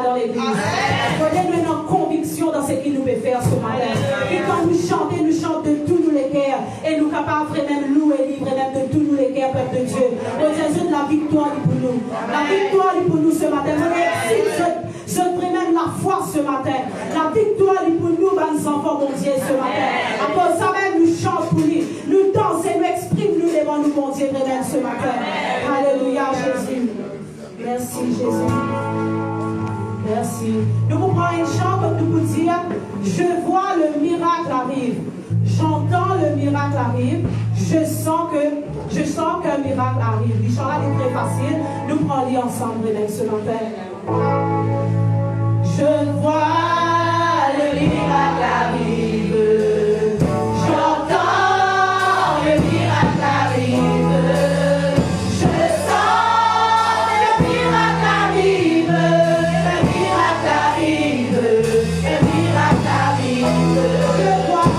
joie dans l'église. Donnez-nous une conviction dans ce qu'il nous peut faire ce matin. Et quand nous chantons de tous nous les cœurs. Et nous capables même louer, livrer même de tous nous les cœurs, peuple de Dieu. Oh Jésus, la victoire est pour nous. La victoire est pour nous ce matin. Je prie même la foi ce matin. La victoire est pour nous, mes enfants, mon Dieu, ce matin. À cause de ça même, nous chantons pour lui. Nous dansons, nous exprimons, nous devant nous, mon Dieu, même ce matin. Alléluia, Jésus. Merci, Jésus. Merci. Nous comprenons une chant comme nous pouvons dire, je vois le miracle arrive. J'entends le miracle arrive. Je sens qu'un miracle arrive. Le chant là est très facile. Nous prenons ensemble, même ce matin. Je vois le miracle arrive. J'entends le miracle arrive. Je sens le miracle arrive. Le miracle arrive. Le miracle arrive. Je vois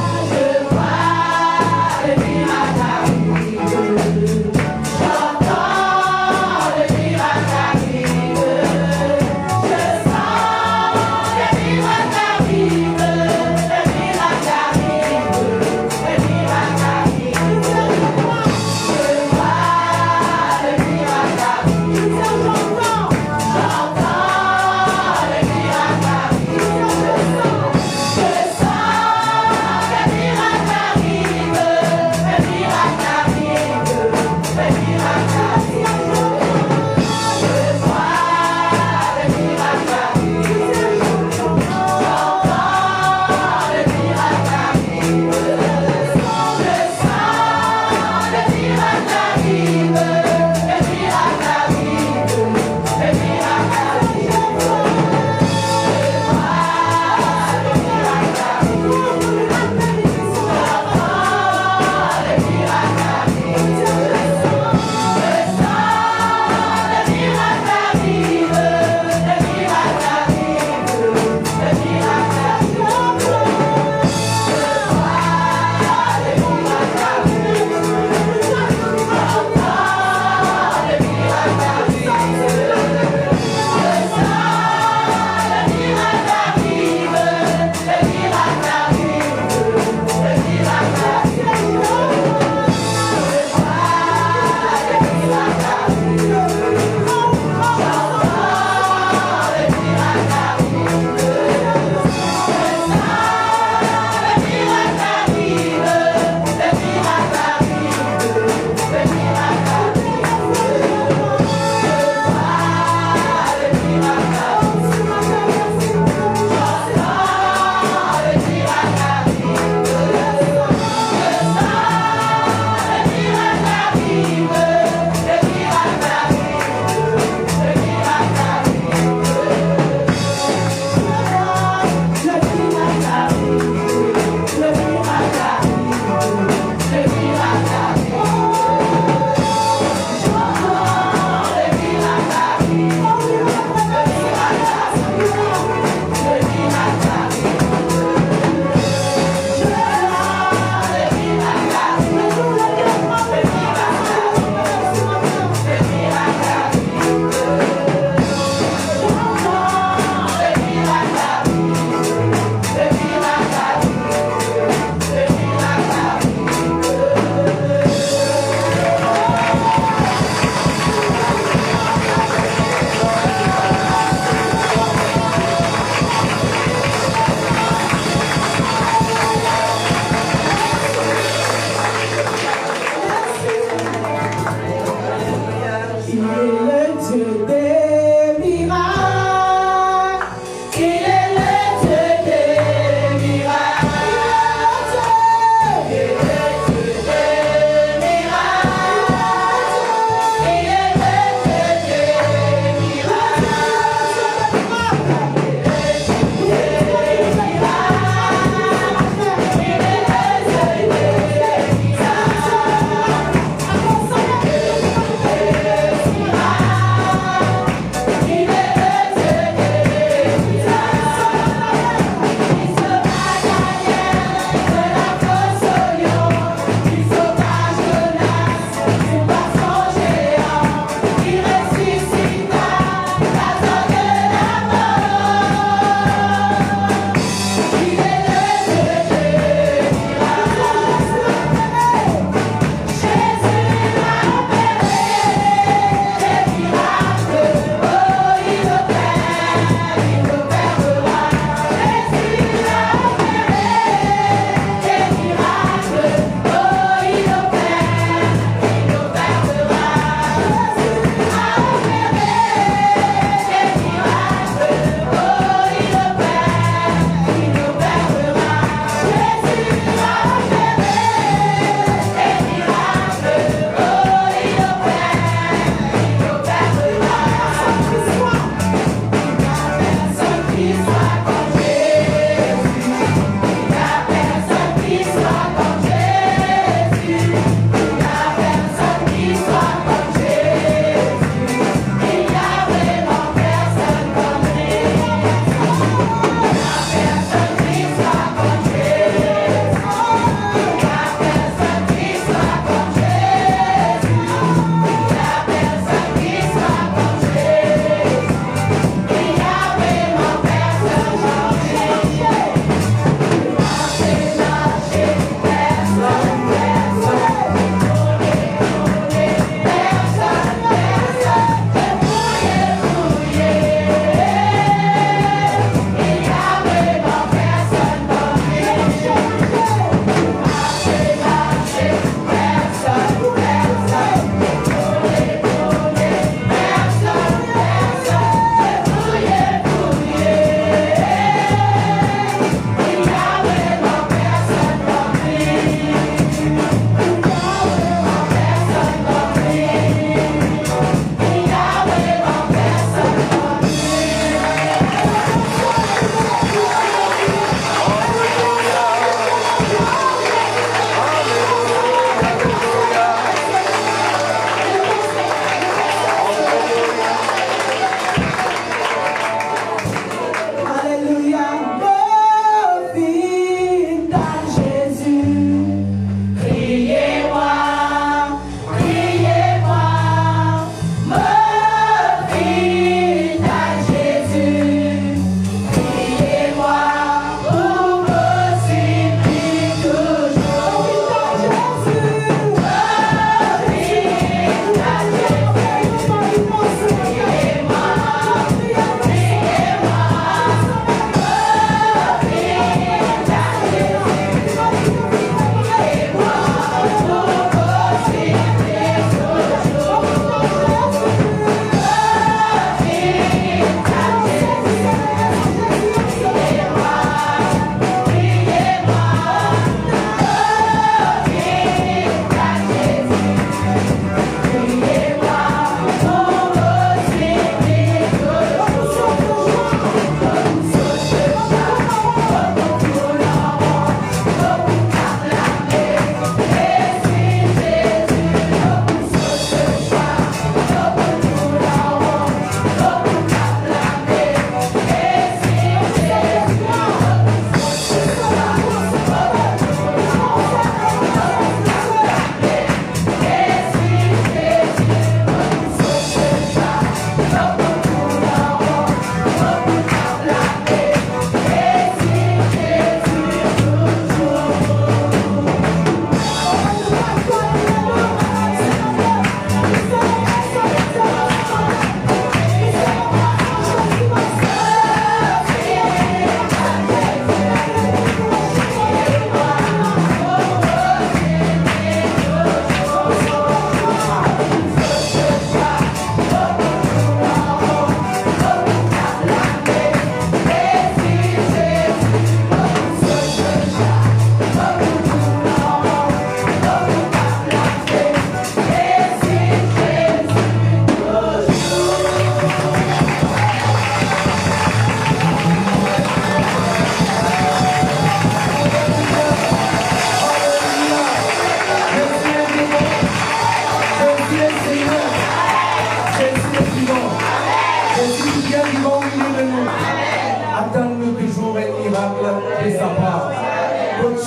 le miracle arrive. J'entends le miracle arrive.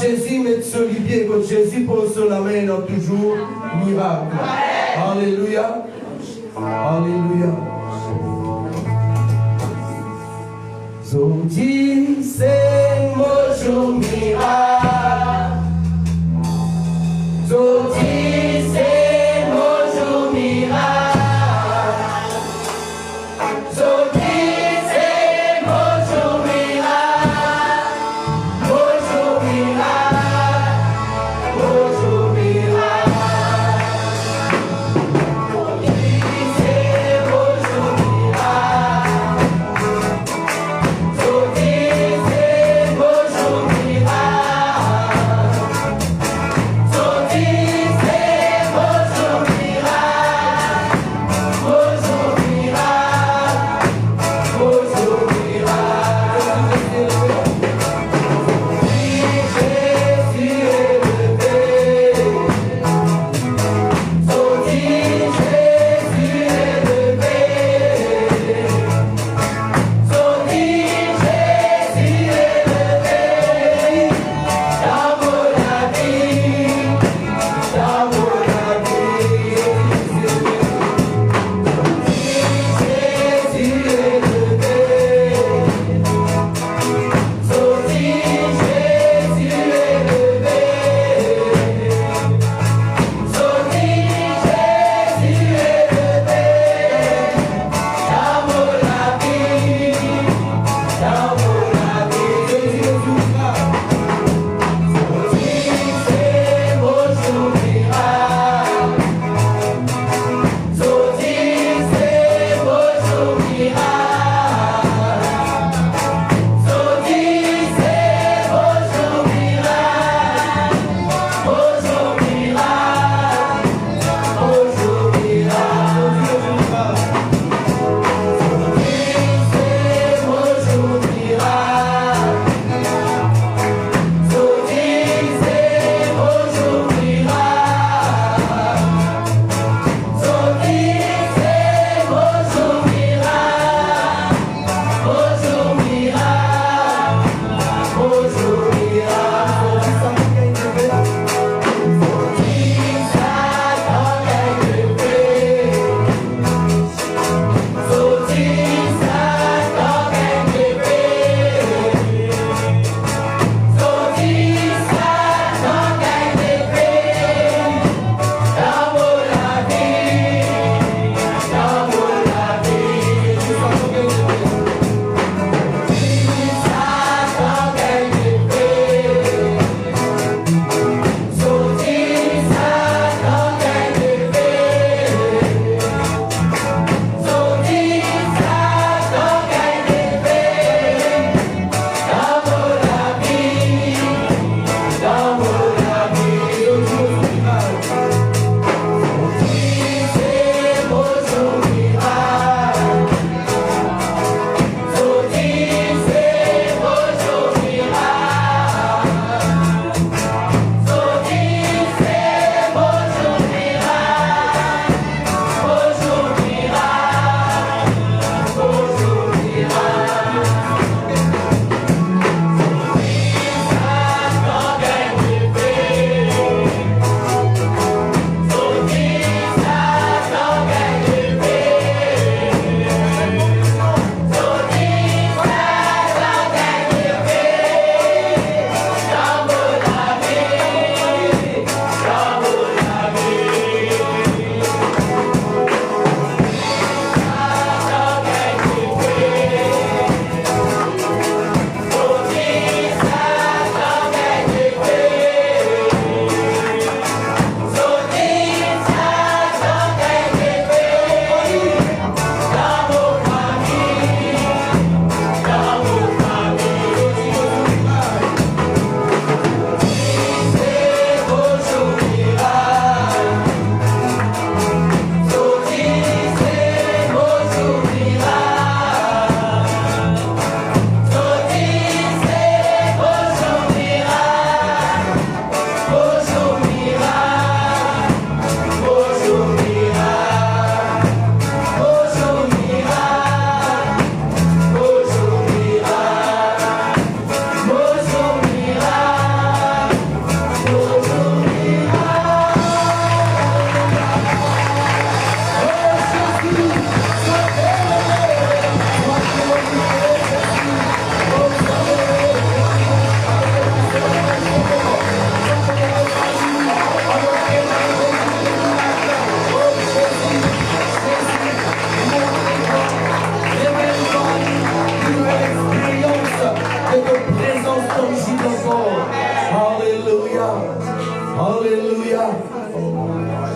Jésus met sur les pieds, quand Jésus pose sur la main, il a toujours miracle. Alléluia. Alléluia. Zodi c'est mojo miracle. Zodi c'est mojo miracle. Zodi c'est mojo miracle. Mojo miracle. Mojo miracle. Zodi c'est mojo miracle.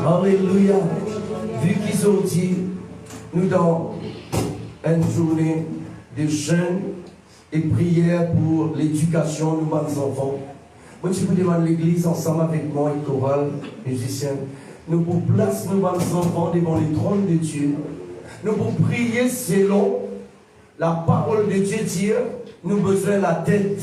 Alléluia. Vu qu'ils sont dit, nous dans une journée de jeûne et prière pour l'éducation de nos enfants. Moi, je vous demande l'église ensemble avec moi, et chorale, musicien. Nous pour placer nos enfants devant le trône de Dieu. Nous pour prier selon la parole de Dieu dire, nous besoin de la tête.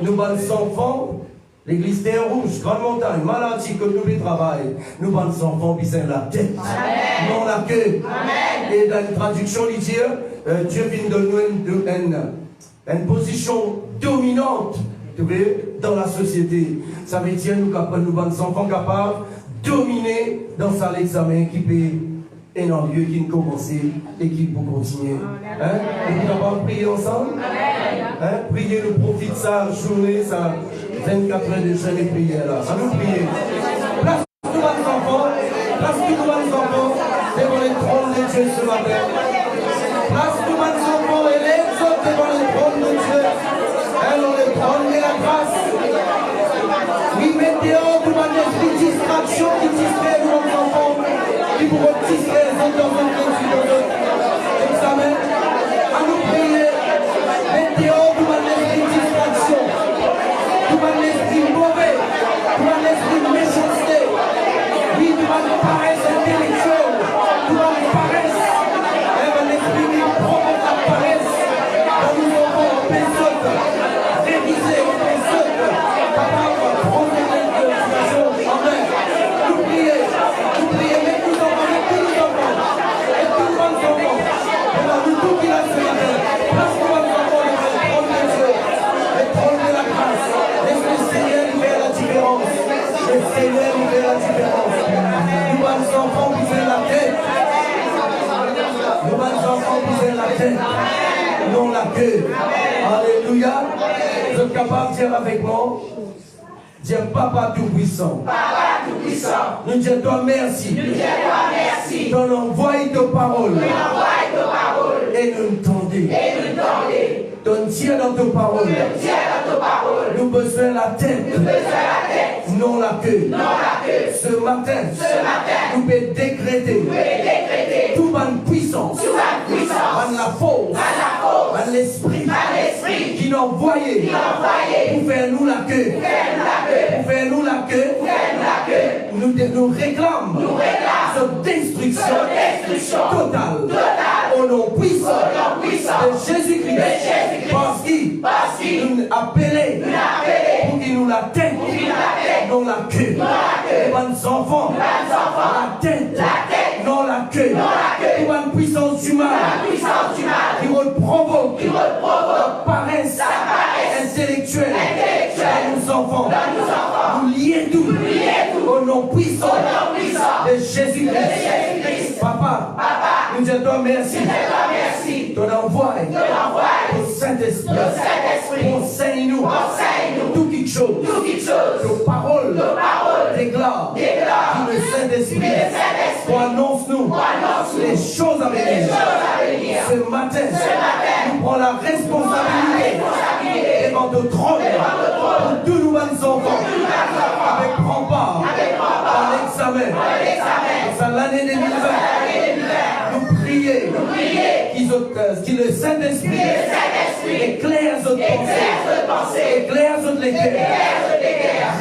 Nos enfants, l'église terre rouge, grande montagne, maladie, que nous travail. Nos enfants besoin de la tête. Amen. Non la queue. Amen. Et dans la traduction, il dit, Dieu vient de nous une position dominante dans la société. Ça veut dire nous enfants capables de dominer dans l'examen qui peut et dans le lieu qui ne commence et qui peut continuer. Hein? Nous sommes capables de prier ensemble? Hein? Prier le profit sa journée, sa 24 heures de jeûne et prière là. À nous prier. Place tous nos enfants, devant le trône de Dieu ce matin. Place tous nos enfants et les autres devant le trône de Dieu. Alors le trône de la grâce. Oui, mettez dehors tout l'esprit de distraction qui distrait nos enfants, qui pourront distraire les autres dans un examen. À nous prier. Mettez dehors tout l'esprit de distraction, tout l'esprit mauvais, tout l'esprit de méchanceté. Oui, tout la paresse intellectuelle, tout la paresse, et l'esprit qui provoque la paresse. Dans nos enfants, personne, réviser, personne, capable de prendre l'intention. Amen. Nous priez, mais tous nos enfants, et tous nos enfants, et tous nos enfants, et dans nous tout qui l'a fait la terre. Place nos enfants, le trône de Dieu, le trône de la grâce. Laisse le Seigneur faire la différence. Le Seigneur fait la différence. Nous, enfants, vous avez la tête. Nous, enfants, vous avez la tête. Non la queue. Alléluia. Vous êtes capable de dire avec moi? Dire Papa Tout-Puissant. Papa Tout-Puissant. Nous disons toi merci. Nous disons toi merci. Ton envoi de parole. Et nous tendez. Donne Dieu dans ta parole. Nous besoin la tête. Non la queue. Ce matin, nous pouvons décréter toute bonne puissance, par la force, par l'esprit qui nous envoyé pour faire nous la queue. Pour faire nous la queue, nous réclamons cette destruction totale au nom puissant de Jésus-Christ. Parce qu'il nous a appelé pour qu'il nous la tête, non la queue. Les bonnes enfants, la tête, non la queue. Les bonnes puissances du mal, qui provoque paresse intellectuelle dans nos enfants. Nous lions tout au nom puissant de Jésus-Christ. Papa, nous disons toi merci. Ton envoi, ton Saint-Esprit, enseigne-nous tout quelque chose. Nos paroles déclarent que le Saint-Esprit annonce-nous les choses à venir. Ce matin, nous prenons la responsabilité devant ton trône pour tous nos enfants avec prends-part à l'examen. C'est l'année 2020. Nous prions que le Saint-Esprit éclaire notre pensée, éclaire notre lecteur,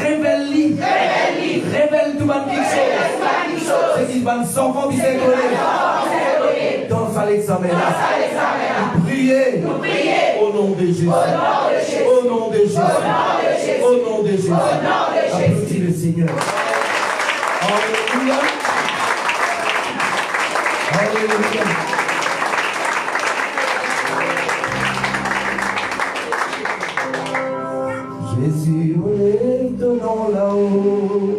révèle tout le monde quelque chose. C'est qu'il va nous enfants qui s'écoller dans l'examen. Nous prions au nom de Jésus. Au nom de Jésus. Au nom de Jésus. Applaudis le Seigneur. Alléluia. Alléluia. Jésus, on est donnant là-haut.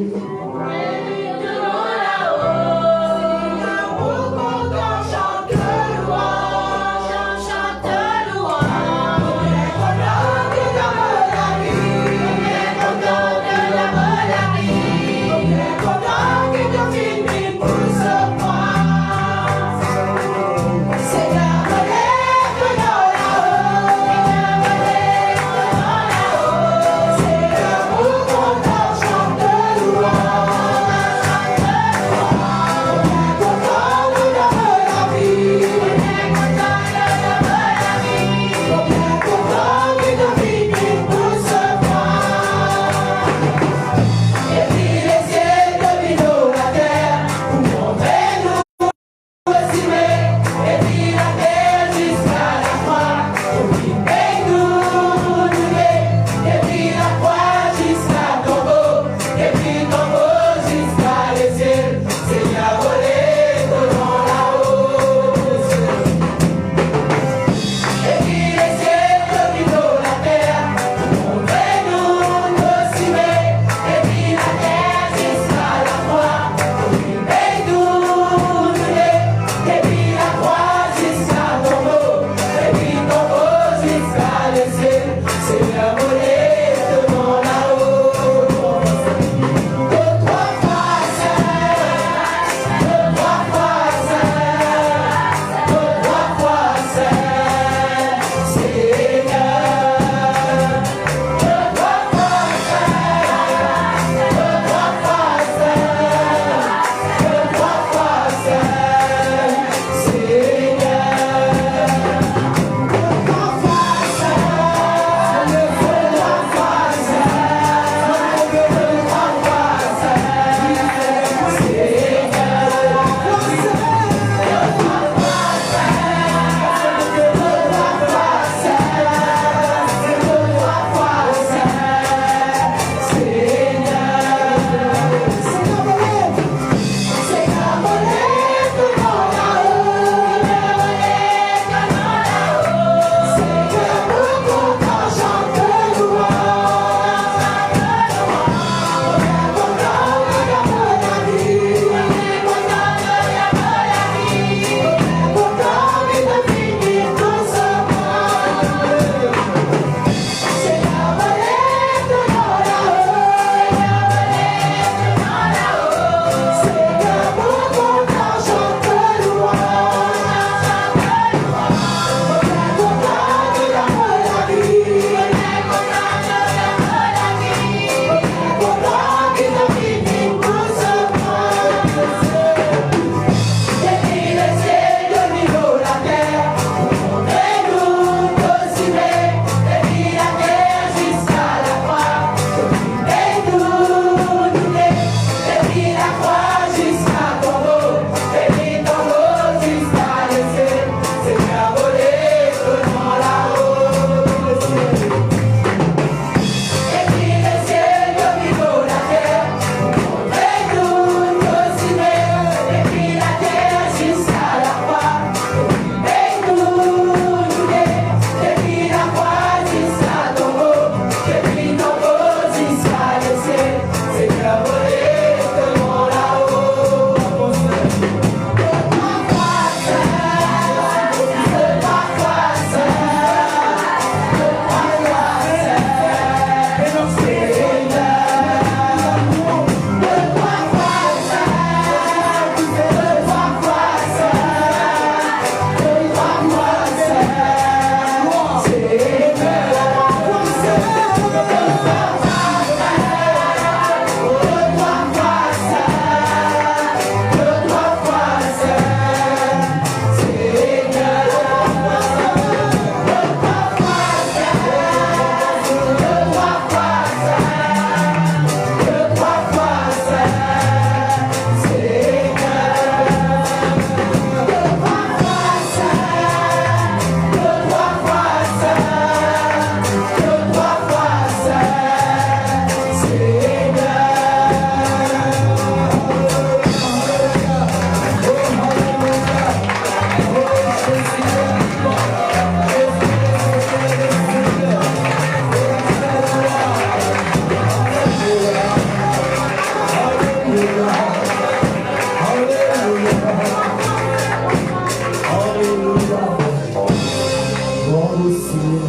Seigneur.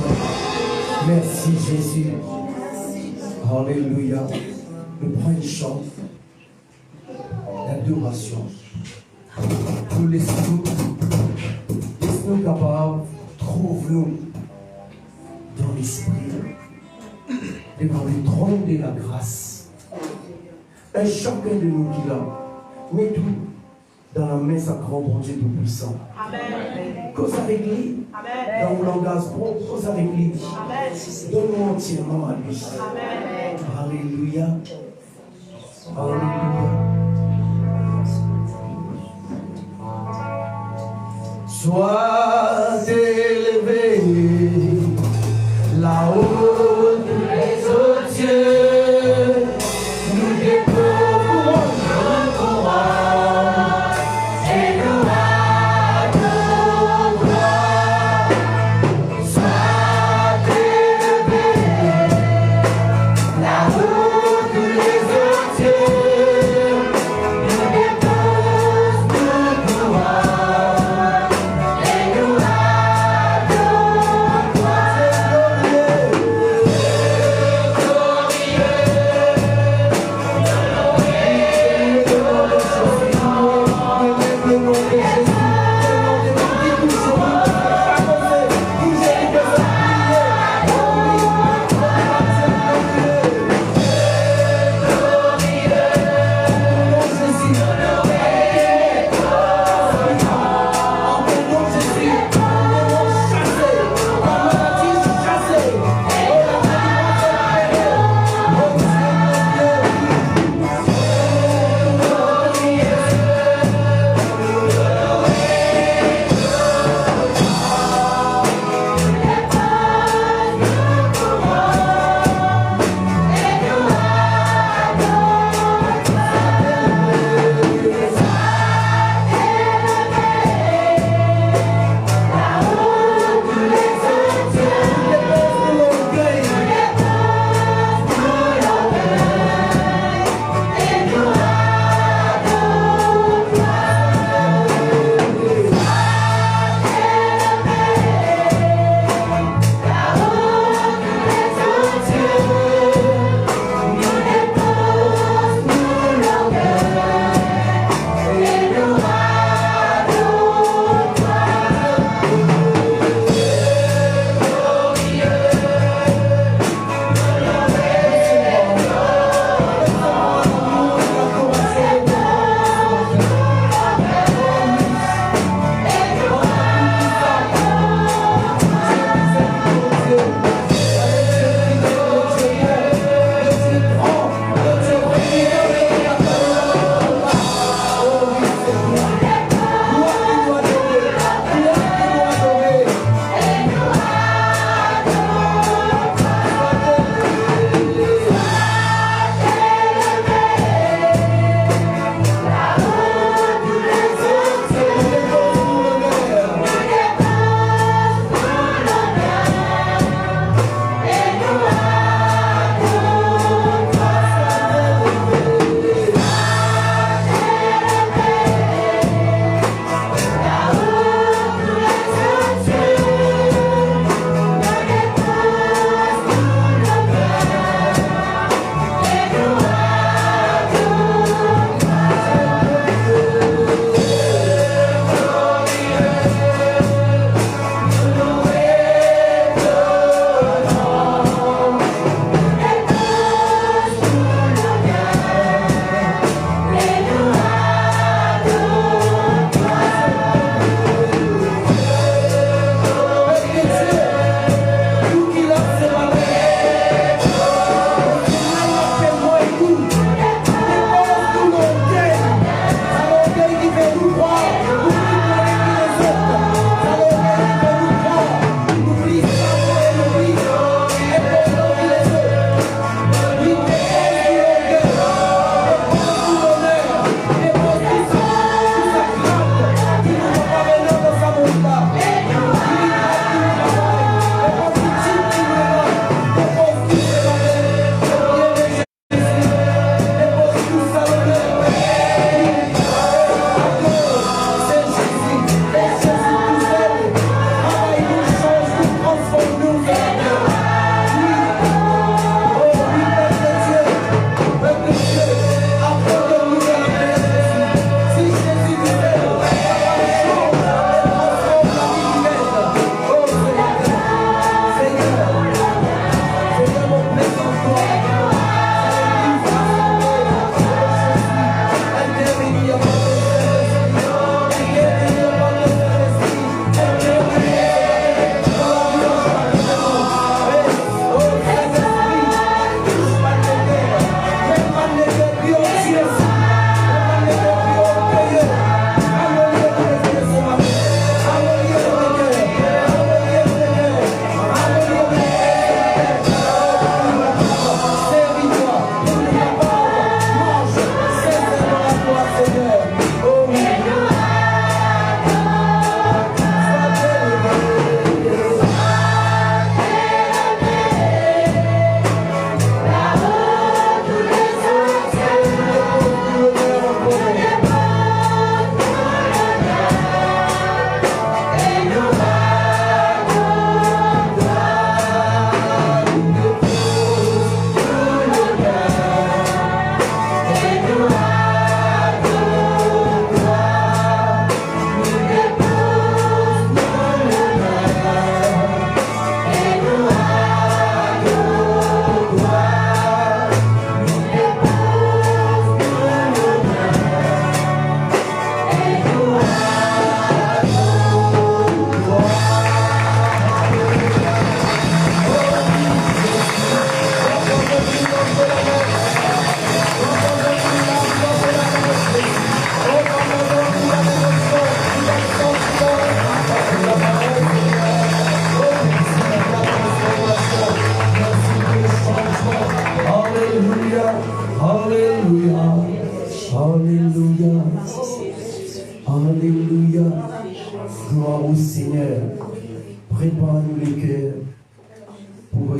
Merci Jésus. Alléluia. Nous prenons une chant d'adoration. Nous laissons-nous capables, trouve-nous dans l'esprit, devant le trône de la grâce. Et chacun de nous qui l'a, met tout dans la main sacrée, bon Dieu Tout-Puissant. Cause avec lui, dans mon langage propre, cause avec lui. Donne-nous entièrement à lui. Alléluia. Alléluia. Sois élevé là-haut de les autres cieux, nous déposons notre couronne et nous adorons. Sois élevé là-haut de les autres cieux, nous déposons notre couronne.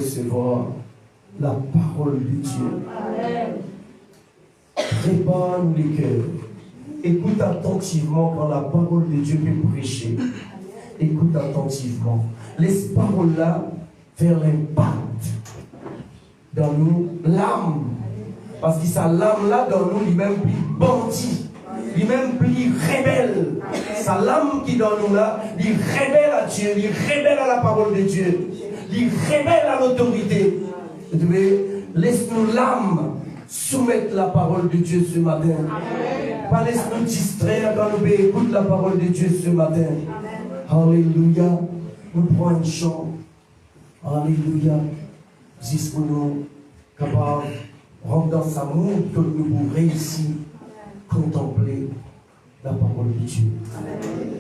recevoir la parole de Dieu. Prépare-nous les cœurs. Écoute attentivement quand la parole de Dieu peut prêcher. Écoute attentivement. Laisse parole-là faire l'impact dans nous, l'âme. Parce que sa lame-là, dans nous, lui-même plus bandit, lui-même plus rebelle. Sa lame qui dans nous là, il rebelle à Dieu, il rebelle à la parole de Dieu, il rebelle à l'autorité. Laisse-nous l'âme soumettre la parole de Dieu ce matin. Pas laisse-nous distraire quand nous écoutons la parole de Dieu ce matin. Alléluia. Nous prenons une chant. Alléluia. Jusqu'à nous capables de rendre dans sa monde que nous pouvons réussir à contempler la parole de Dieu. Alléluia.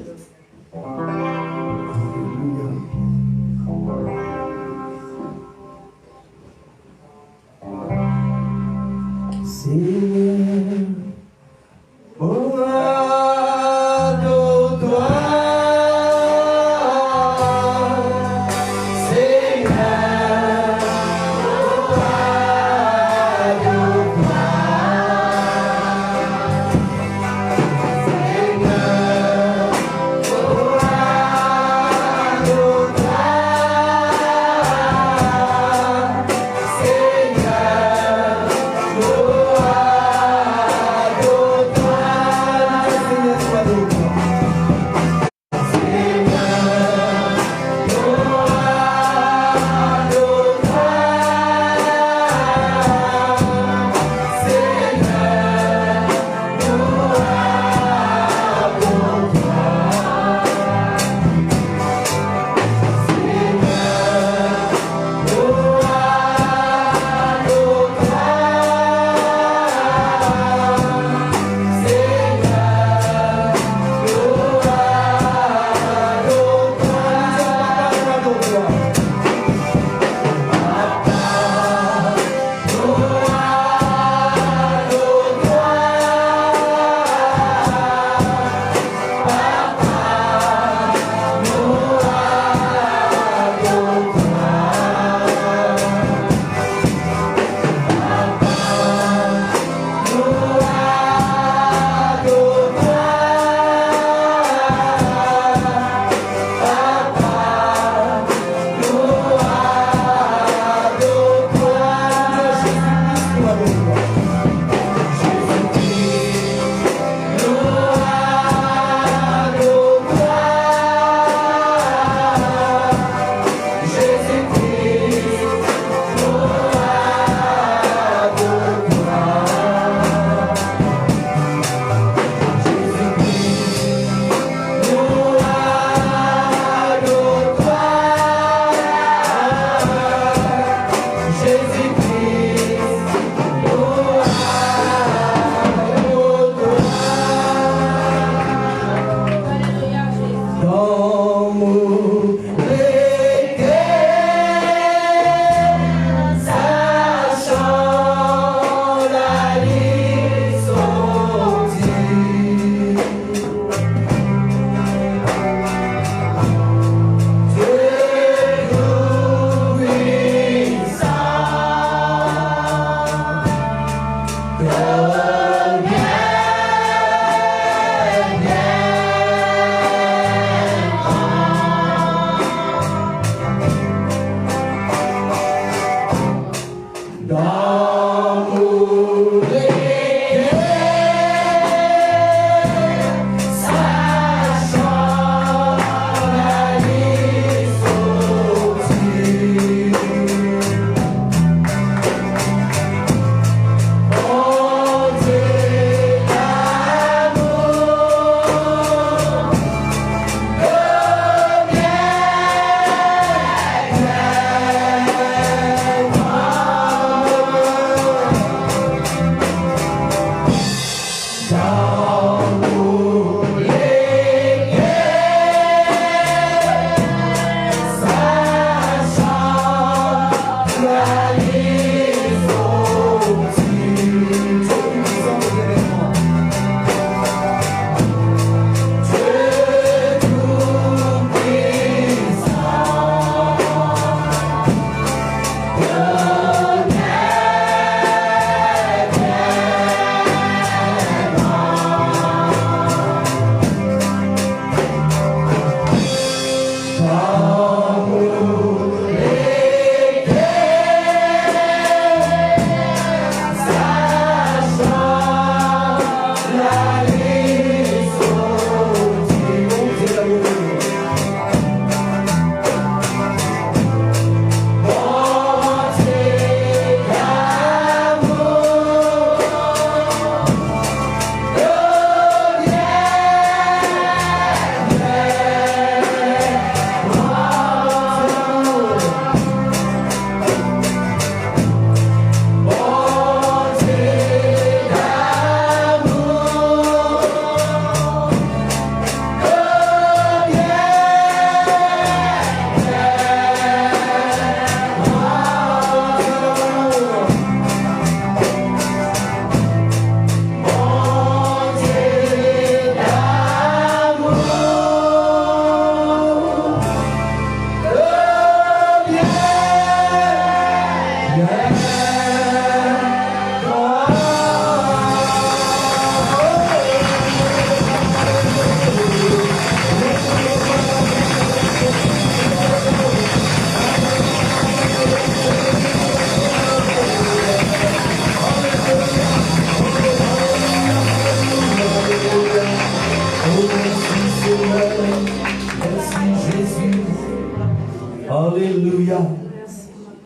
Seigneur, oh, adore-toi.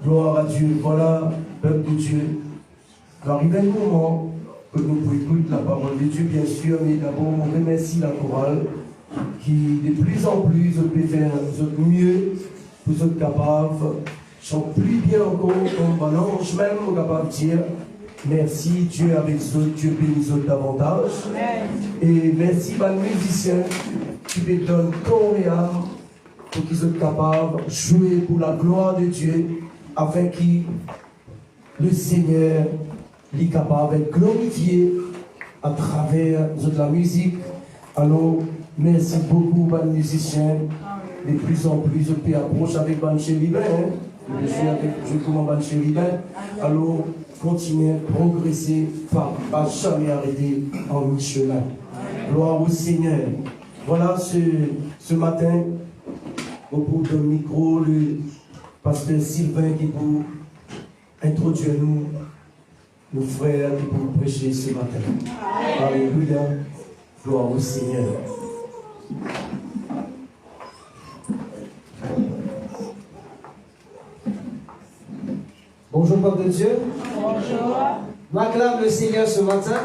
Gloire à Dieu. Voilà, peuple de Dieu. Il arrive un moment que nous pouvons écouter la parole de Dieu, bien sûr, mais d'abord, on remercie la chorale qui, de plus en plus, peut faire mieux, pour être capable, chante plus bien encore, comme un ange même, on est capable de dire merci, Dieu avec eux, Dieu bénit eux davantage. Et merci, les musiciens qui me donnent corps et âme pour qu'ils soient capables de jouer pour la gloire de Dieu, afin que le Seigneur est capable d'être glorifié à travers de la musique. Alors, merci beaucoup, les musiciens. De plus en plus, je peux approcher avec Ban Chéribin. Je suis avec Dieu comme Ban Chéribin. Alors, continuez, progresser, pas jamais arrêter en mi-chemin. Gloire au Seigneur. Voilà ce matin, au bout d'un micro, le pasteur Sylvain qui pour introduire nos frères qui pour prêcher ce matin. Alléluia. Gloire au Seigneur. Bonjour peuple de Dieu. Bonjour. On acclame le Seigneur ce matin.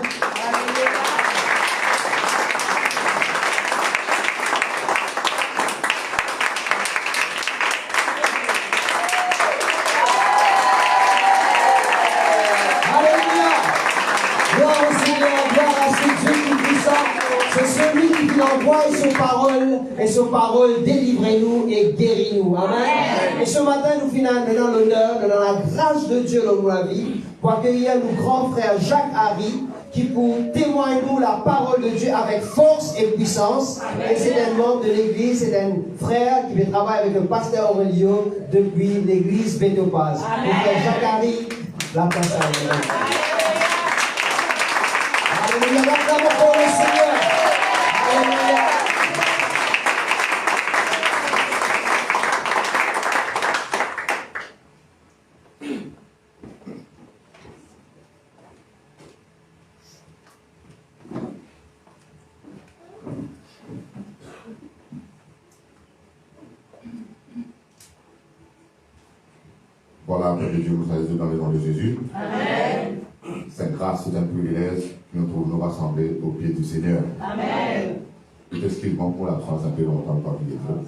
Alléluia. Gloire au Seigneur, gloire à ce Dieu qui est puissant. C'est celui qui envoie son parole délivrez-nous et guéris-nous. Amen. Et ce matin, nous finissons dans l'honneur, dans la grâce de Dieu dans la vie, pour accueillir nos grands frères Jacques Harry, qui pour témoigner nous la parole de Dieu avec force et puissance. Et c'est un membre de l'église, c'est un frère qui travaille avec le pasteur Aurelio depuis l'église Bétopaz. Le frère Jacques Harry, la place à lui. Alléluia, l'acclamons pour le Seigneur. Alléluia. Voilà, Père de Dieu, nous allons dans les noms de Jésus. Amen. Sainte grâce, c'est un privilège que nous trouvons nous rassembler au pied du Seigneur. Amen. Nous excusons pour l'absence un peu longtemps, pas prier trop.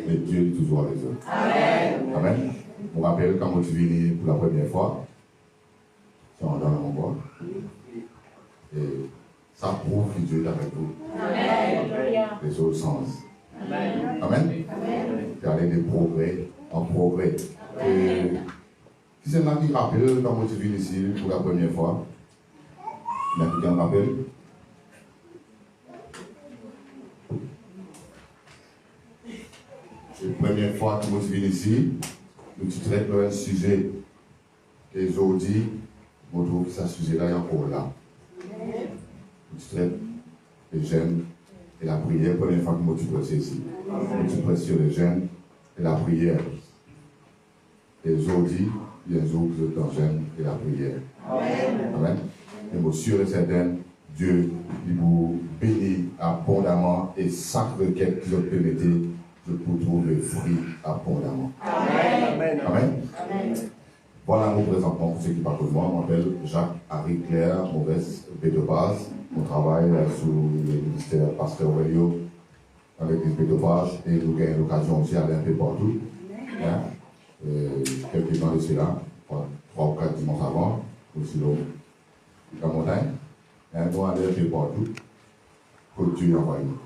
Mais Dieu est toujours avec eux. Amen. Amen. Je me rappelle quand je suis venu pour la première fois, c'est en dans mon corps. Et ça prouve que Dieu est avec vous. Amen. Les autres sens. Amen. Amen. Il y a des progrès en progrès. Et si c'est là qui rappelle quand je suis venu ici pour la première fois, il y a quelqu'un qui rappelle. La première fois que je suis venu ici, nous traitons un sujet que les autres disent, je trouve que ce sujet-là est encore là. Nous traitons les jeunes et la prière. La première fois que je suis prêché ici, je suis prêché sur les jeunes et la prière. Et les autres disent, il y a des autres qui sont dans le jeûne et la prière. Amen. Amen. Et moi, sûr et certain, Dieu, il vous bénit abondamment et chaque requête que vous permettez, je peux trouver le fruit abondamment. Amen. Amen. Amen. Voilà mon présentement pour ceux qui parlent de moi. Je m'appelle Jacques-Harry Claire, Mauvesse Bétopaz. On travaille sous le ministère Pasteur Aurelio avec l'église Bétopaz et nous avons l'occasion aussi d'aller un peu partout. Hein? Quelques temps de cela, 3 ou 4 dimanches avant, aussi la montagne. Et nous allons un peu partout que Dieu envoie nous.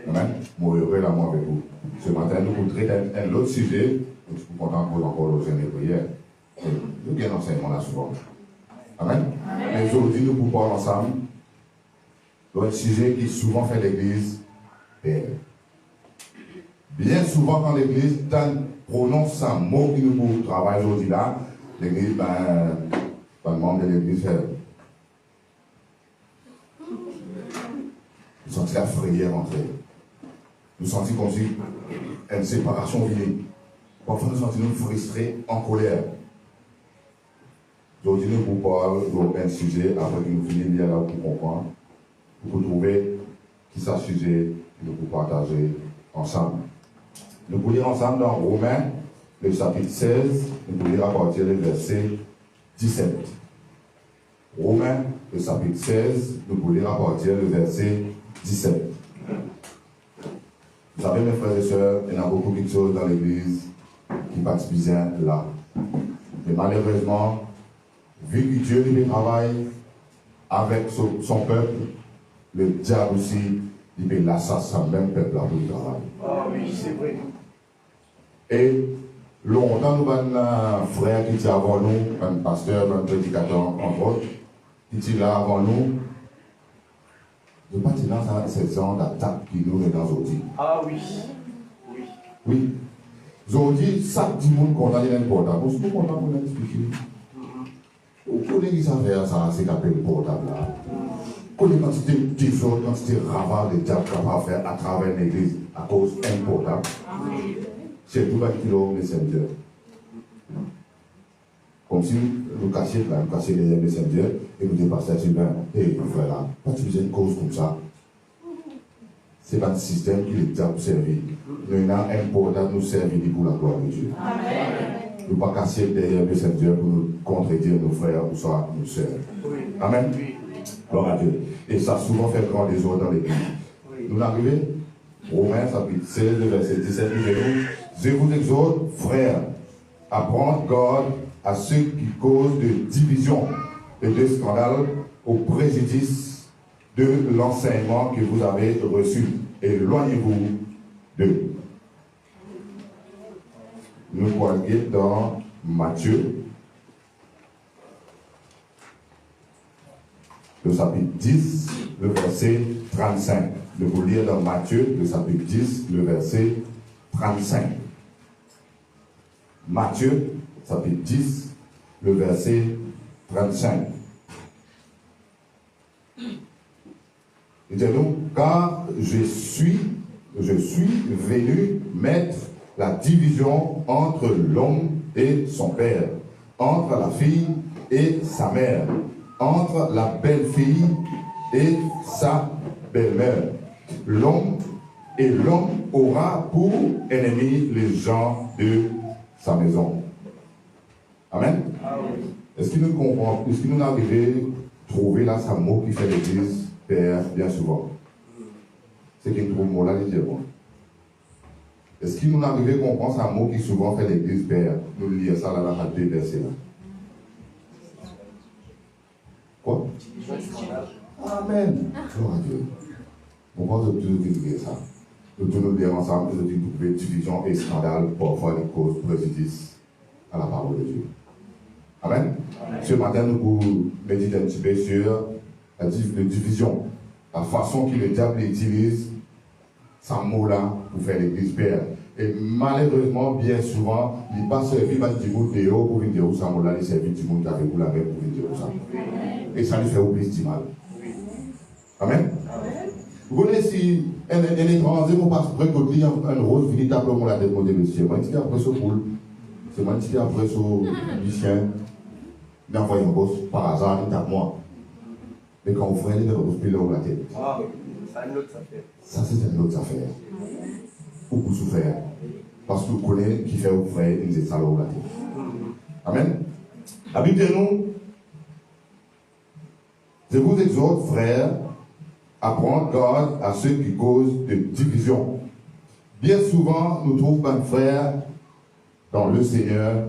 Amen. Moi, heureux l'amour avec vous. Ce matin, nous vous traitons un autre sujet. Je suis content pour encore le jeûne et prière. Nous avons un enseignement là souvent. Amen. Mais aujourd'hui, nous pouvons parler ensemble d'un sujet qui souvent fait l'église perdre. Bien souvent, quand l'église prononce un mot qui nous travaille aujourd'hui là, l'église, le membre de l'église fait. Nous sentons la frayeur entre eux. Nous sentons comme si une séparation venait. Parfois, nous sentons frustrés, en colère. Aujourd'hui, nous pouvons parler d'un sujet, après que nous finissons, il y a là pour comprendre, pour trouver qui est ce sujet que nous pouvons partager ensemble. Nous pouvons lire ensemble dans Romains, le chapitre 16, nous pouvons lire à partir du verset 17. Romains, le chapitre 16, nous pouvons lire à partir du verset 17. Vous savez, mes frères et sœurs, il y a beaucoup de choses dans l'église qui passent bien là. Mais malheureusement, vu que Dieu lui travaille avec son peuple, le diable aussi, il peut l'assassiner même peuple là pour le travail. Ah oui, c'est vrai. Et longtemps, nous avons un frère qui était avant nous, un pasteur, un prédicateur, entre autres, qui était là avant nous. Je ne sais pas si dans ce genre d'attaque qui nous est dans aujourd'hui. Ah oui. Oui. Oui. Aujourd'hui, ça dit monde condamné l'important. Parce que nous content pour l'expliquer. Vous connaissez ça faire ça, c'est qu'appelle le portable là. Vous connaissez quantité de désordre, quantité de ravage de diable qu'on va faire à travers l'église à cause d'un portable. C'est tout 20 kg Messenger. Comme si nous cachions là, nous cachions les Messenger et nous dépassions sur ben, et voilà, pas utiliser une cause comme ça. C'est pas un système qui est déjà servi. Nous avons un portable nous servir pour la gloire de Dieu. Amen. Nous ne pas casser derrière Messenger pour nous contredire nos frères ou soit nos sœurs. Amen. Gloire à Dieu. Et ça a souvent fait grand désordre dans l'église. Nous arrivons, Romains chapitre 16, verset 17, je vous exhorte, frères, à prendre garde à ceux qui causent de division et de scandale au préjudice de l'enseignement que vous avez reçu. Éloignez-vous d'eux. Nous voyons dans Matthieu, le chapitre 10, le verset 35. Je vais vous lire dans Matthieu, le chapitre 10, le verset 35. Matthieu, chapitre 10, le verset 35. Dites-nous, car je suis venu mettre la division entre l'homme et son père, entre la fille et sa mère, entre la belle-fille et sa belle-mère. L'homme aura pour ennemi les gens de sa maison. Amen. Est-ce que nous comprenons, est-ce que nous arrivons à trouver là ce mot qui fait l'église père bien souvent? C'est qu'il trouve mot là, il dit bon. Est-ce que nous arrivons à comprendre ce mot qui souvent fait l'église père? Nous lisons ça là dans la deux versets là. Quoi? Amen. Gloire à Dieu. Pourquoi je toujours dire ça? Nous tous nous dire ensemble que nous trouver division et scandale parfois une cause préjudice à la parole de Dieu. Amen. Ce matin, nous pouvons méditer un petit peu sur la division, la façon que le diable utilise ce mot-là pour faire l'église père. Et malheureusement, bien souvent, il n'est pas servi par du monde dehors pour venir dire où ça mot-là, il servi du monde qui avait pour la même pour venir dire où ça. Et ça lui fait oublier du mal. Amen. Vous voyez, si un étranger vous passe près de côté, un rose véritablement la tête de monsieur. Moi, je dis après ce poule, c'est moi qui dis après ce chien, il envoie un boss par hasard, il tape moi. Mais quand vous frère, il est dans le la tête. Ah, c'est une autre affaire. Ça, c'est une autre affaire. Ou vous souffrez. Parce que vous connaissez qui fait vous frère, il est salaud la tête. Amen. La Bible dit nous, je vous exhorte, frères, à prendre garde à ceux qui causent de division. Bien souvent, nous trouvons un frère dans le Seigneur,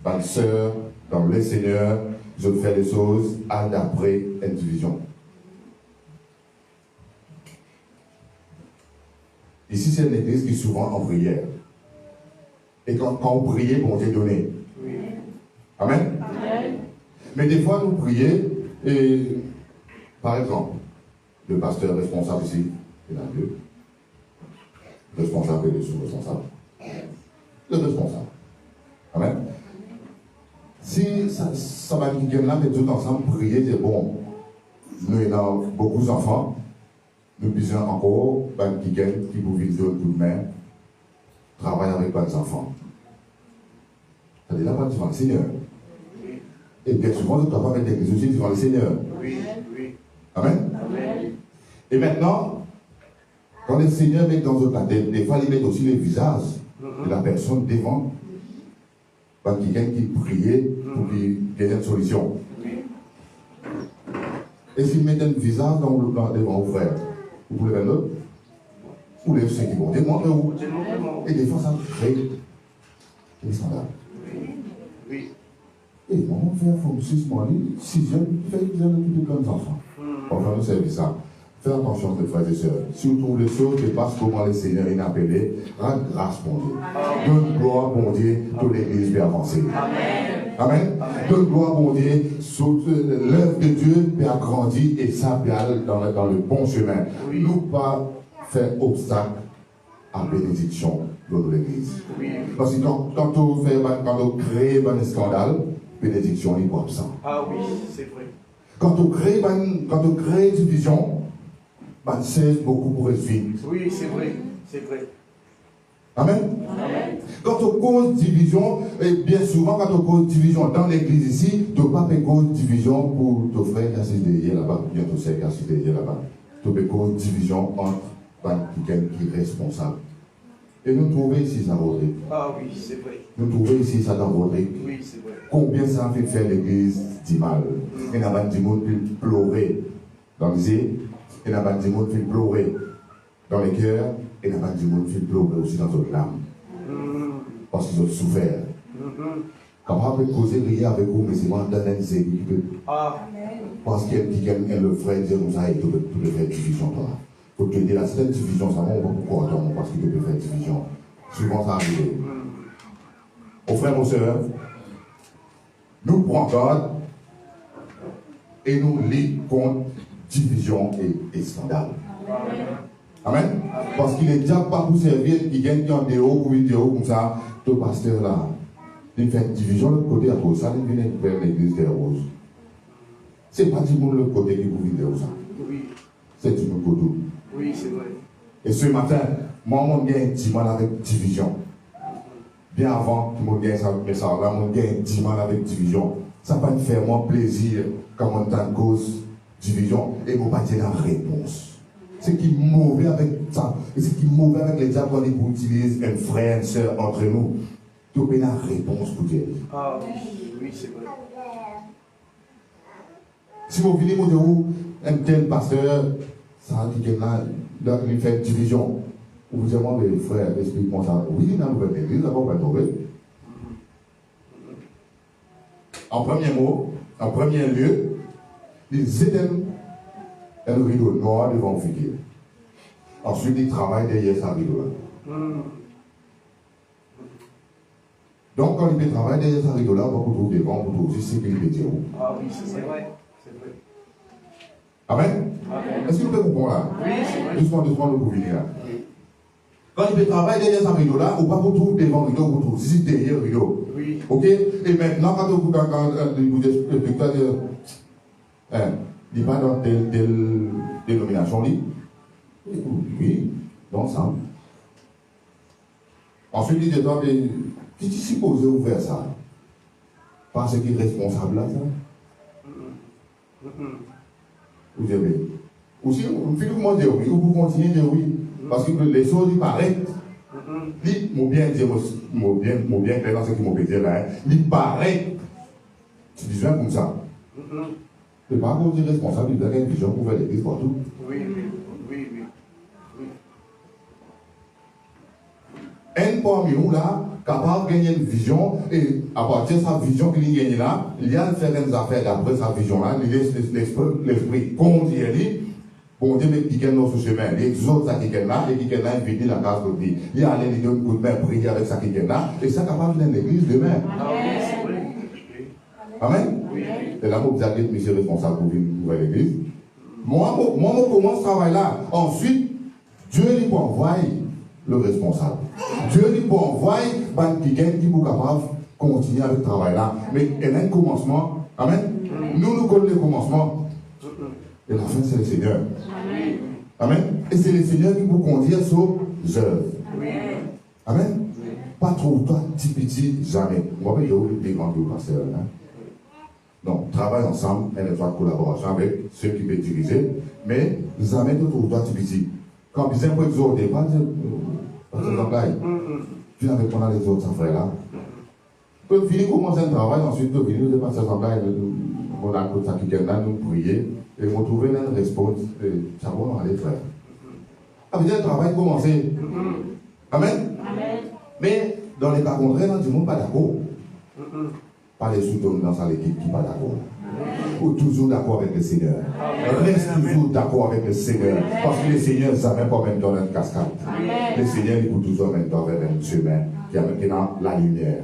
une sœur dans le Seigneur, je fais les choses à d'après une division. Ici, c'est une église qui est souvent en prière. Et quand on prie, bon Dieu donné. Oui. Amen. Amen. Mais des fois, nous prions, et par exemple, le pasteur responsable ici, il y en a deux. Responsable et le sous-responsable. Le responsable. Amen. Si ça va nous là, mais tout ensemble prier, dire bon, nous avons beaucoup d'enfants, nous besoin encore qui vous visent tout de même, travailler avec les enfants. C'est là pas devant le Seigneur. Et bien souvent, nous sommes capables d'être aussi devant le Seigneur. Oui, oui. Amen. Amen. Et maintenant, quand le Seigneur met dans notre tête, des fois, il met aussi le visage de la personne devant Pas quelqu'un qui priait pour qu'il y ait une solution. Et s'il met un visage devant vos frères, vous pouvez faire l'autre. Ou les ceux qui vont démontrer où. Et des fois, ça crée des scandales. Et mon frère, il faut me suivre, si jeune, faites occuper comme enfants. Enfin, nous savons ça. Faites attention, mes frères et sœurs. Surtout les choses qui passent comment le Seigneur est appelé, rendre grâce, mon Dieu. Donne gloire, mon Dieu, que l'Église peut avancer. Amen. Donne gloire, mon Dieu, l'œuvre de Dieu peut agrandir et ça peut aller dans le bon chemin. Nous pas faire obstacle à la bénédiction de l'Église. Parce que quand on crée un scandale, bénédiction n'est pas absent. Ah oui, c'est vrai. Quand on crée division, on cesse beaucoup pour réussir. Oui, c'est vrai, c'est vrai. Amen. Quand on cause division, et bien souvent quand on cause division dans l'église ici, tu ne peux pas cause division pour ton frère qui assiste derrière là-bas, bien ton frère qui assiste derrière là-bas. Tu peux cause division entre quelqu'un qui est responsable. Et nous trouvons ici ça Rodrigue. Ah oui, c'est vrai. Nous trouvons ici ça dans Rodrigue. Oui, c'est vrai. Combien ça fait faire l'église du mal. Et il y a des gens qui pleurer dans les yeux, et il y a des gens qui pleurer dans les cœurs, et il y a des gens qui pleurer aussi dans notre âme. Parce qu'ils ont souffert. Capable de causer rien avec vous, mais c'est moi dans un zéro qui peut. Parce qu'elle le frère dit comme ça, il peut faire division toi. Faut te dire la seule division, ça va, on va pourquoi attendre parce qu'il peut faire division. Souvent ça arrive. Aux frères, aux sœurs, nous prenons garde et nous luttons contre division et scandale. Amen. Parce qu'il est déjà pas pour servir, il gagne en dehors ou une dehors comme ça, le pasteur là. Il fait division de l'autre côté à cause ça, il vient vers l'église des roses. C'est pas du monde de l'autre côté qui vous vient de ça. C'est du monde côté. Oui, c'est vrai. Et ce matin, moi, je gagne 10 mal avec division. Bien avant, tout le monde gagne ça, mais ça, là, on gagne 10 mal avec division. Ça va me faire moins plaisir quand on entend cause division et on va dire la réponse. Ce qui est mauvais avec ça, et ce qui est mauvais avec les diables qu'on utilise un frère, une soeur entre nous, tu as la réponse pour Dieu. Ah oui, c'est vrai. Si vous venez me dire un tel pasteur, ça dit qu'il a fait division. Vous vous demandez, frère, explique-moi ça. Oui, dans la nouvelle église, d'abord, on va trouver. En premier lieu, ils éteignent un rideau noir devant le figuier. Ensuite, ils travaillent derrière ce rideau-là. Donc, quand ils travaillent derrière ce rideau-là, on va retrouver devant, on retrouve juste ce qu'il veut dire. Ah oui, c'est vrai. Amen. Est-ce que vous pouvez comprendre là? Oui, c'est vrai. Doucement, nous pouvons venir là. Quand il travaille derrière ce rideau-là, on va retrouver devant le rideau, on retrouve juste derrière le rideau. Oui. Ok? Et maintenant, quand vous il va dans telle dénomination, oui, dans ça. Ensuite, il dit, qui est supposé ouvrir ça? Parce qu'il est responsable là, ça? Vous avez. Ou si vous demandez oui, ou vous continuez de dire oui. Parce que les choses, ils paraissent. Ils m'ont bien dit, m'ont bien clair dans ce qu'ils m'ont dit là. Ils paraissent. Tu dis comme ça. C'est pas qu'on dit responsable, il a une vision pour faire l'église partout. Oui. Un parmi nous là, capable de gagner une vision, et à partir de sa vision qu'il gagne là, il y a certaines affaires d'après sa vision là, il laisse l'esprit conduire lui, pour dire mais qui est dans ce chemin, il exhorte ça qui est là, et qui est là, il finit la case de lui. Il y a allé lui donner un coup de main, prier avec ça qui est là, et ça capable de l'église demain. Amen. Et là, vous avez été monsieur responsable pour venir ouvrir l'église. Moi, je commence ce travail-là. Ensuite, Dieu lui peut envoyer le responsable. Dieu lui peut envoyer quelqu'un qui est capable de continuer avec le travail-là. Mais il y a un commencement. Amen. Nous connaissons le commencement. Et la fin, c'est le Seigneur. Amen. Et c'est le Seigneur qui vous conduire sur les œuvres. Amen. Pas trop toi, petit, jamais. Moi, je vais des grands pasteurs. Donc, travaille ensemble, et une collaboration avec ceux qui peuvent diriger, mais jamais de trop toi, petit. Quand vous êtes un peu exhorté, pas de travail. Tu n'avais pas les autres frères là. Quand finir commencer un travail, ensuite, quand finir de passer en bas, on a tout ça qui est là, nous prier, et on trouve une réponse, ça va aller faire. Avec un travail commencé. Amen. Amen. Mais dans les cas contraires, dans du monde pas d'accord. Pas les sous-dominants à l'équipe qui pas d'accord. Ou toujours d'accord avec le Seigneur. Reste toujours d'accord avec le Seigneur. Parce que le Seigneur ne savait pas même dans une cascade. Le Seigneur, il peut toujours même dans un chemin qui a maintenant la lumière.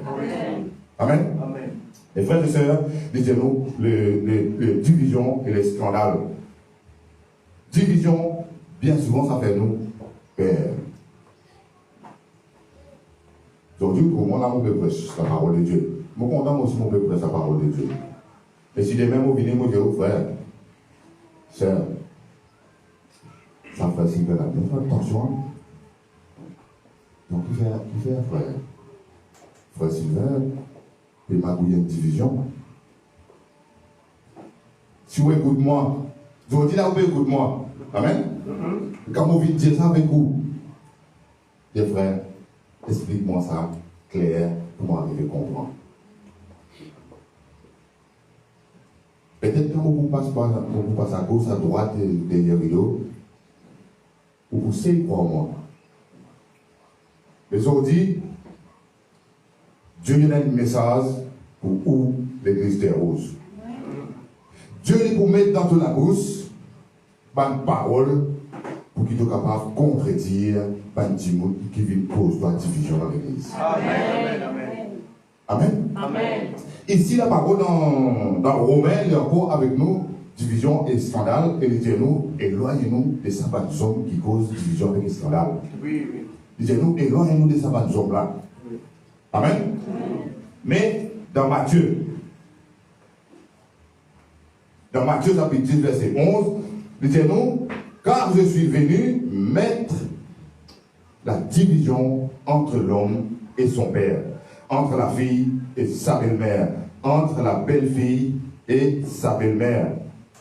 Amen. Amen. Les frères et sœurs, dites-nous les divisions et les scandales. Division, bien souvent, ça fait nous peur. Aujourd'hui, pour moi, là, on peut prêcher la parole de Dieu. Moi, content aussi, on peut prêcher la parole de Dieu. Et si demain, vous venez, moi, je dis, frère, sœur, ça fait si bien la bien, attention. Donc, qui fait, frère? Frère Sylvain, il m'a gouillé une division. Si vous écoutez moi, je vous dis là, vous écoutez moi. Amen. Quand vous venez dire ça avec vous, les frères, explique-moi ça clair pour m'arriver à comprendre. Peut-être quand vous passez à gauche, à droite, derrière rideau, vous poussez, crois-moi. Mais aujourd'hui, Dieu lui a un message pour l'église des roses. Dieu lui pour mettre dans la bouche une parole pour qu'il soit capable de contredire une dimanche qui vient cause de la division dans l'église. Amen. Amen. Amen. Ici, la parole dans Romains, il y a encore avec nous division et scandale. Et il dit nous, éloignez-nous de ces hommes qui causent division et scandale. Oui, oui. Il dit nous, éloignez-nous de ces hommes-là. Amen. Mais dans Matthieu chapitre 10, verset 11, il dit nous, car je suis venu mettre la division entre l'homme et son père, entre la fille et sa belle-mère, entre la belle-fille et sa belle-mère.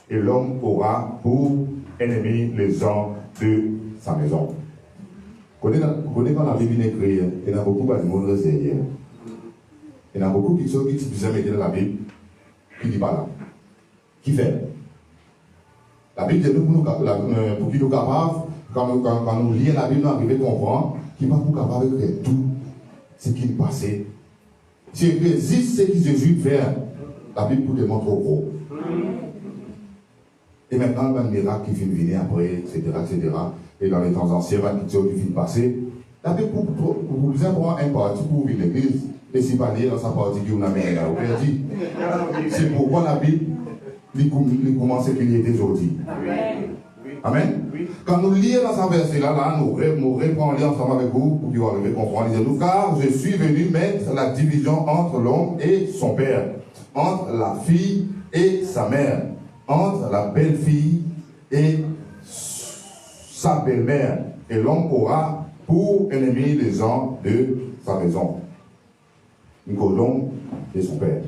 Et l'homme aura pour ennemi les gens de sa maison. Vous connaissez quand la Bible est écrite, il y a beaucoup de monde réservé. Il y en a beaucoup qui sont jamais dans la Bible, qui ne disent pas là. Qui fait? La Bible dit pour qu'il nous capable, quand nous lisons la Bible, nous arrivons à comprendre qu'il n'est pas pour capable de faire tout ce qui est passé. Si il existe ce que Jésus fait, la Bible pour démontrer au gros. Et maintenant, il y a un miracle qui vient venir après, etc., etc. Et dans les temps anciens, il y a une chose qui vient passer. La Bible pour vous prendre un parti pour vivre l'église. Et si pas lire dans sa partie qui vous n'a mis là, vous dit. C'est pourquoi la Bible, il commence qu'il y était aujourd'hui. Amen. Quand nous lisons dans ce verset-là, nous reprenons lire ensemble avec vous pour que vous arriviez à comprendre. Disons-nous, car je suis venu mettre la division entre l'homme et son père, entre la fille et sa mère, entre la belle-fille et sa belle-mère. Et l'homme aura pour ennemi les gens de sa maison. L'homme et son père.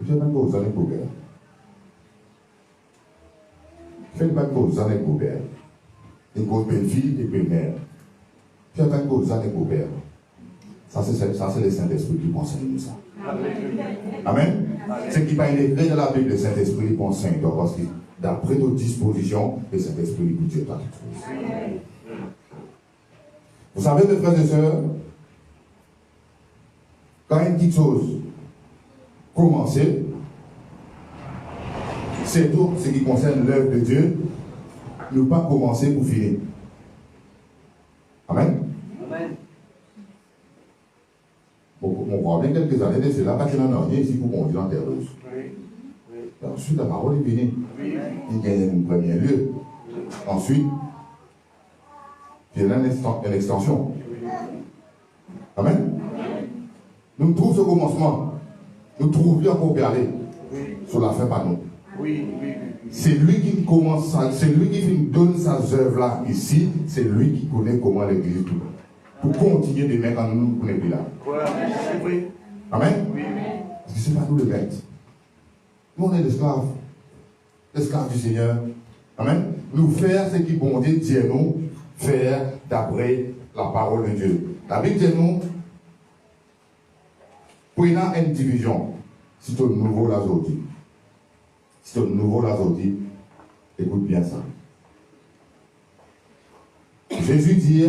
Je ne sais pas que vous allez pour père. Faites pas que vous allez pour père. Une cause belle-fille et belle-mère. Faites pas que vous allez pour père. Ça, c'est le Saint-Esprit qui enseigne ça. Amen. Ce qui n'est pas écrit dans la Bible, le Saint-Esprit qui enseigne. Parce que d'après nos dispositions, le Saint-Esprit vous dit pas quelque chose. Vous savez, mes frères et sœurs, quand une petite chose commence, c'est tout ce qui concerne l'œuvre de Dieu, ne pas commencer pour finir. Amen. Amen. On croit bien quelques années, c'est là, pas qu'il y en a rien ici pour qu'on vive en terre rouge. Ensuite, la parole est finie. Il y a un premier lieu. Ensuite, il y a une extension. Amen. Nous trouvons ce commencement. Nous trouvons bien encore aller sur la fin par nous. C'est lui qui commence ça, c'est lui qui nous donne sa œuvre là ici, c'est lui qui connaît comment l'église tout. Pour continuer de mettre quand nous ne connaissons plus là. Amen. Parce que ce n'est pas nous le maître. Nous on est l'esclave. L'esclave du Seigneur. Amen. Nous faire ce qui bon Dieu dit nous faire d'après la parole de Dieu. La Bible dit nous, prenant une division. Si tu es nouveau là aujourd'hui, si tu es nouveau là aujourd'hui, écoute bien ça. Jésus dit,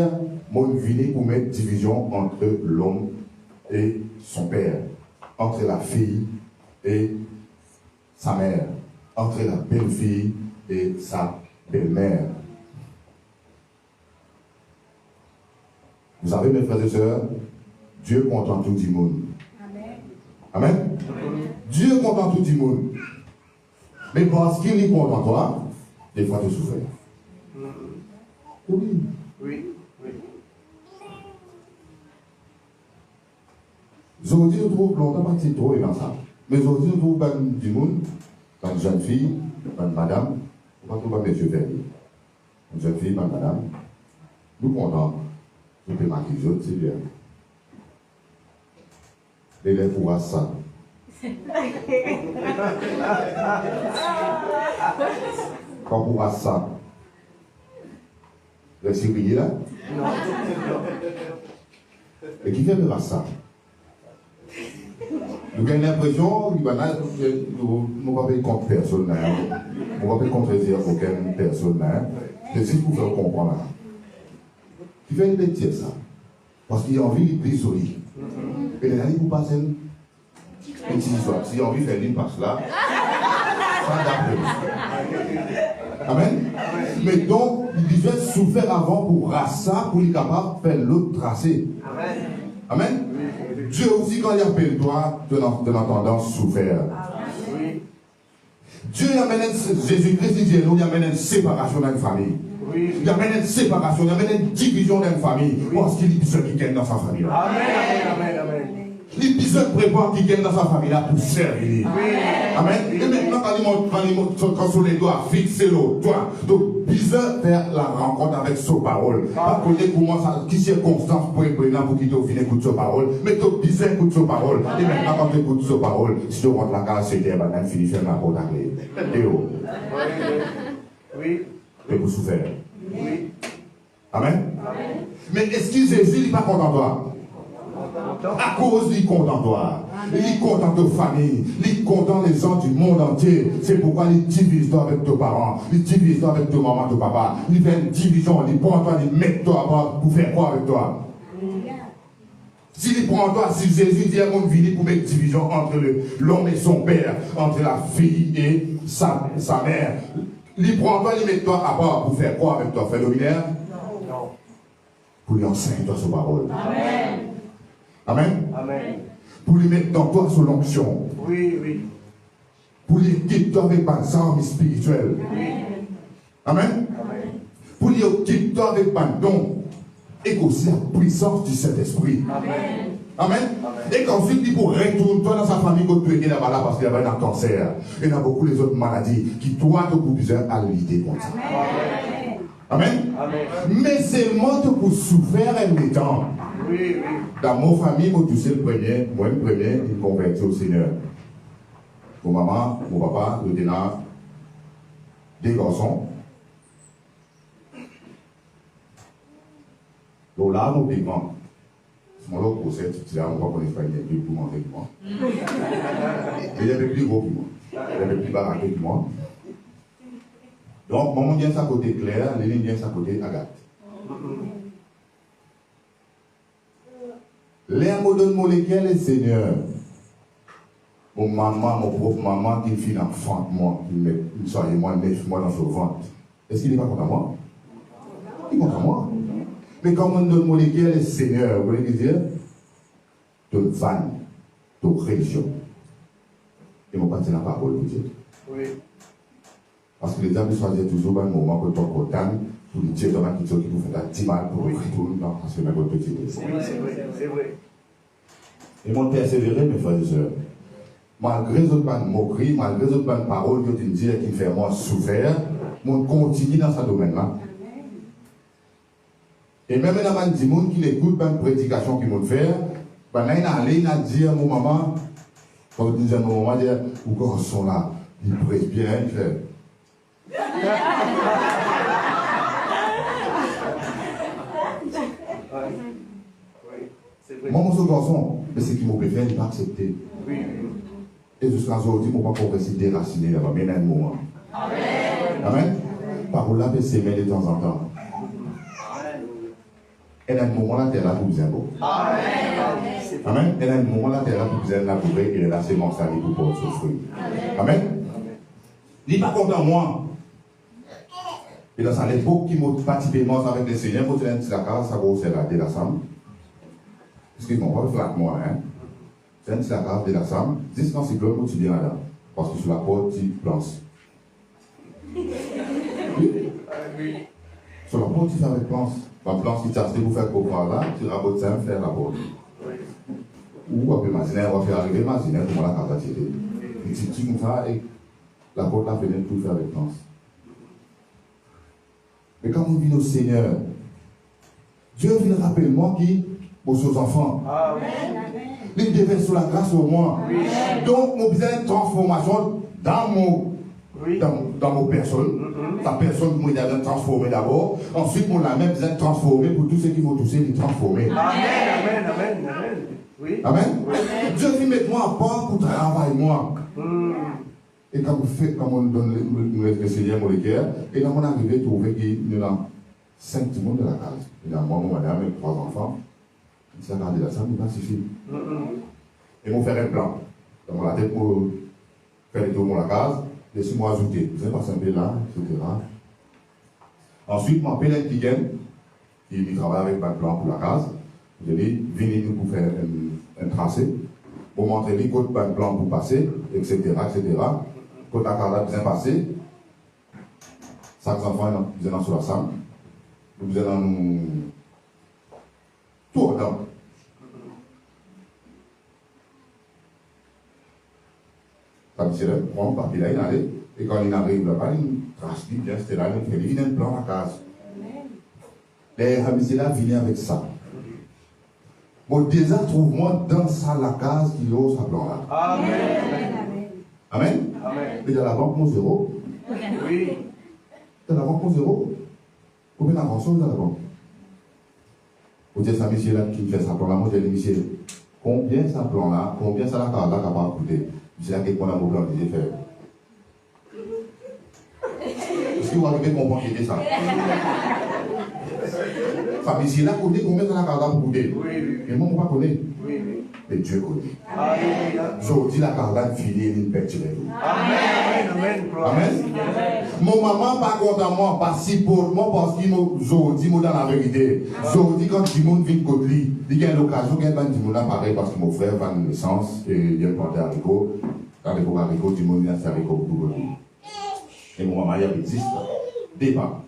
moi je venu pour mettre division entre l'homme et son père, entre la fille et sa mère, entre la belle-fille et sa belle-mère. Vous savez, mes frères et sœurs, Dieu content tout du monde. Amen. Amen. Dieu content tout du monde. Mais parce qu'il est content toi, des fois tu souffres. Oui. Oui. Aujourd'hui, nous trouvons longtemps pas c'est trop et dans ça. Mais aujourd'hui, nous trouvons du monde, une jeune fille, une madame, on va trouver mes yeux fermés. Une jeune fille, une madame, nous contents. Je peux marquer les autres, c'est bien. L'élève pourra ça. Quand on pourra ça, vous avez surveillé là? Non. Et qui fait de ça? Nous avons l'impression que nous ne pouvons pas contre personne. Nous ne pouvons pas contredire aucune personne. C'est ce que vous pouvez comprendre. Qui fait de dire ça? Parce qu'il a envie de plus solide. Et les amis, vous passez une petite histoire. S'il a envie de faire une passe là, ça d'après. Amen. Mais donc, il devait souffrir avant pour ça, pour être capable de faire l'autre tracé. Amen. Dieu aussi, quand il appelle toi, tu as tendance à souffrir. Dieu amène Jésus-Christ, il amène une séparation dans une famille. Il amène une séparation, il amène une division dans une famille. Parce qu'il y a besoin qui gagne dans sa famille. Amen. Il y a besoin de préparer qui gagne dans sa famille là pour servir. Amen. Et maintenant, quand sur les doigts, fixez-le, toi. Donc, besoin de faire la rencontre avec sa parole. Pas connaître comment ça, qui circonstance pour prendre pour qu'il te finisse écouter sa parole. Mais tu as besoin d'écouter sa parole. Et maintenant, quand tu écoutes sa parole, si tu rentres la case, c'est bien, maintenant, finis faire la porte à clé. Théo. Oui. Et vous souffrez. Oui. Amen. Mais est-ce que Jésus n'est pas content de toi? À cause du contentoire, il est content de famille, il est content des gens du monde entier. C'est pourquoi il divise toi avec tes parents, il divise toi avec ta maman, ton papa. Il fait une division, il prend toi, il met toi à part pour faire quoi avec toi? S'il prend toi, si Jésus dit à mon vie pour mettre division entre l'homme et son père, entre la fille et sa mère, il prend toi, il met toi à part pour faire quoi avec toi? Faire le ministère? Non. Pour lui enseigner toi sa parole. Amen. Amen. Amen. Pour lui mettre dans toi son onction. Oui. Pour lui quitter toi avec des armes spirituelles. Oui. Amen. Pour lui quitter toi avec des dons. Et aussi la puissance du Saint-Esprit. Amen. Et qu'ensuite, il faut retourner toi dans sa famille quand tu es là-bas là parce qu'il y avait un cancer. Et il y a beaucoup les autres maladies qui toi te besoin à l'idée comme ça. Amen. Mais c'est moi pour souffrir un temps. Oui. Dans mon famille, moi, tu sais le premier, il convertit au Seigneur. Mon maman, mon papa, le dénard, des garçons. Donc là, mon pigment. C'est mon autre procès, tu là, on va connaître pas une pour manger que moi. Il y avait plus gros que moi. Il y avait plus baraqué que moi. Donc, maman vient sa côté Claire, Léline vient sa côté Agathe. L'air me donne lesquels les seigneurs. Mon maman, mon propre maman, qui finit enfant de moi, qui met une soirée, moi, 9 mois dans son ventre. Est-ce qu'il n'est pas content moi? Il est content moi. Mais quand on donne lesquels les seigneurs, vous voulez dire? De vanne, de religion. Et mon parti n'a pas parole pour Dieu. Oui. Parce que les amis choisissent toujours un moment que tu es content pour dire dans la culture qui vous fait la 10 mal pour retourner dans parce que même votre petit. C'est vrai. Et mon persévérer, mes frères et sœurs. Malgré les autres moqueries, malgré les autres paroles que tu me dis qui me fait moi souffrir, mon continue dans ce domaine-là. Et même dans les gens qui écoutent une prédication qu'ils vont faire, il a dit à mon maman, quand je disais à mon maman, où garçon là, il prêche bien, il fait. Maman, ce garçon, Mais ce qui m'a fait faire, il n'a pas accepté. Et jusqu'à aujourd'hui, je ne peux pas progresser déraciné là-bas, mais il y a un moment. Amen. Parole là peut s'aimer de temps en temps. Et dans le moment là, tu es là pour vous aimer. Amen. Et dans le moment là, tu es là pour vous aimer et là, c'est mon salut pour porter ce fruit. Amen. Il n'est pas content moi. Et dans cette époque qui m'a particulièrement avec les Seigneurs, quand tu as un petit accord, ça va aussi la la somme. Excuse-moi, pas flatte moi, hein. C'est un petit accord de la somme. 10 quand c'est gloire, tu viens là. Parce que sur la porte, tu planches. Oui. Sur la porte, tu fais avec planche. La planche qui t'a acheté pour faire pour là, tu rabotes ça, faire la porte. Ou après, imaginer, on va faire arriver, imaginer, comment la carte a tiré. Et tu comme ça, et la porte, la fenêtre, tout faire avec planche. Mais quand on vit au Seigneur, Dieu vient rappeler moi qui, pour ses enfants. Il devait sur la grâce au moins. Donc, on besoin de transformation dans mon personne. La personne qui m'a transformé d'abord. Ensuite, on l'a même besoin de transformer pour tous ceux qui vont toucher, de transformer. Amen. Oui. Amen. Oui. Dieu dit, mets-moi à part pour travailler moi. Et quand on donne le Seigneur mon cœur, et là on est arrivé à trouver qu'il y a 5 petits monde de la case. Il y a moi, mon madame et 3 enfants. Il s'est regardé là, ça ne va pas suffire. Et on fait un plan. Dans la tête pour faire le tour de la case, laissez-moi ajouter. Vous avez passé un peu là, etc. Ensuite, je m'appelle un client qui travaille avec un plan pour la case. Je dis, venez nous pour faire un tracé. Pour montrer les côtes un plan pour passer, etc. Quand la case a bien passé, 5 enfants, ils sont sur la salle. Nous allons nous. Tout dedans. Comme c'est là, on prend le papier là, il allait. Et quand il arrive là-bas, il trace bien, c'était là, il fait, il vient un plan à la case. Les Hamisé là viennent avec ça. Bon, déjà, trouve-moi dans ça la case qui ose à plan là. Amen. Et dans la banque, mon zéro. Oui. Dans la banque, mon zéro. Combien d'argent dans la banque? Vous dites ça, monsieur là, qui fait ça plan là, moi, je dis, monsieur, combien ça plan là, combien ça la case là, capable de coûter? Monsieur là, qui prend un plan, il dit, faire. Est-ce que vous arrivez à comprendre qui dit ça? Famille, là, connaît combien ça la case là pour coûter? Et moi, je ne connais pas. Mais Dieu connaît. Je dis la case là, filer une pêche. Amen. Mon maman, par contre, à moi, pas si pour moi, parce qu'il m'a dit dans la vérité. Je dis quand du monde vient de lui, il y a une occasion, il y a un monde là pareil, parce que mon frère va une naissance, et il y a un planté haricot, du monde vient faire haricot pour lui. Et mon maman, il y a existe, débat.